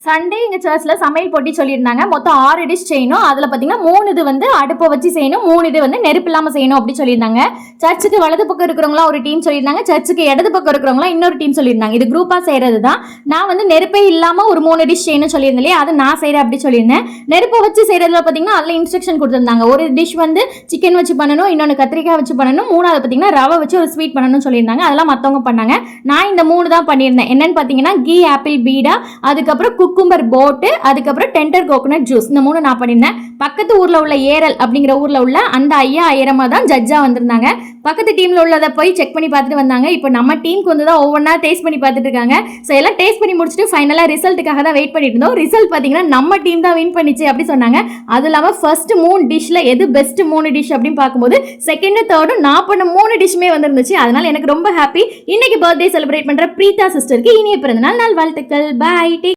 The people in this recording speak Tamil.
சண்டே எங்கள் சர்ச்சில் சமையல் போட்டி சொல்லியிருந்தாங்க. மொத்தம் 6 டிஷ் செய்யணும். அதில் பார்த்தீங்கன்னா 3 இது வந்து அடுப்பை வச்சு செய்யணும், 3 இது வந்து நெருப்பு இல்லாமல் செய்யணும் அப்படி சொல்லியிருந்தாங்க. சர்ச்சுக்கு வலது பக்கம் இருக்கிறவங்களாம் ஒரு டீம் சொல்லியிருந்தாங்க, சர்ச்சுக்கு இடது பக்கம் இருக்கிறவங்களாம் இன்னொரு டீம் சொல்லியிருந்தாங்க. இது குரூப்பாக செய்கிறது தான். நான் வந்து நெருப்பே இல்லாமல் ஒரு 3 டிஷ் செய்யணும் சொல்லியிருந்தேன் இல்லையா, அது நான் செய்கிறேன் அப்படி சொல்லியிருந்தேன். நெருப்பை வச்சு செய்கிறதுல பார்த்தீங்கன்னா அதில் இன்ஸ்ட்ரக்ஷன் கொடுத்துருந்தாங்க. ஒரு டிஷ் வந்து சிக்கன் வச்சு பண்ணணும், இன்னொன்று கத்திரிக்காய் வச்சு பண்ணணும், 3வது பார்த்தீங்கன்னா ரவை வச்சு ஒரு ஸ்வீட் பண்ணணும்னு சொல்லியிருந்தாங்க. அதெல்லாம் மற்றவங்க பண்ணாங்க. நான் இந்த 3 தான் பண்ணியிருந்தேன். என்னன்னு பார்த்தீங்கன்னா கீ ஆப்பிள் பீடா, அதுக்கப்புறம் குக்கும்பர் போட்டு, அதுக்கப்புறம் டெண்டர் கோகோனட் ஜூஸ், இந்த 3 நான் பண்ணியிருந்தேன். பக்கத்து ஊரில் உள்ள ஏரல் அப்படிங்கிற ஊரில் உள்ள அந்த ஐயா ஐயரமா தான் ஜட்ஜாக வந்திருந்தாங்க. பக்கத்து டீமில் உள்ளதை போய் செக் பண்ணி பார்த்துட்டு வந்தாங்க. இப்போ நம்ம டீமுக்கு வந்து தான் ஒவ்வொன்றா டேஸ்ட் பண்ணி பார்த்துட்டு இருக்காங்க. ஸோ எல்லாம் டேஸ்ட் பண்ணி முடிச்சுட்டு ஃபைனலாக ரிசல்ட்டுக்காக தான் வெயிட் பண்ணிட்டு இருந்தோம். ரிசல்ட் பார்த்தீங்கன்னா நம்ம டீம் தான் வின் பண்ணிச்சு அப்படி சொன்னாங்க. அது இல்லாமல் ஃபர்ஸ்ட் 3 டிஷ்ல எது பெஸ்ட் 3 டிஷ் அப்படின்னு பார்க்கும்போது செகண்ட் தேர்டும் நான் பண்ண 3 டிஷ்மே வந்துருந்துச்சு. அதனால எனக்கு ரொம்ப ஹாப்பி. இன்னைக்கு பர்த்டே செலிப்ரேட் பண்ணுற பிரீதா சிஸ்டருக்கு இனிய பிறந்தநாள் வாழ்த்துக்கள். பாய்.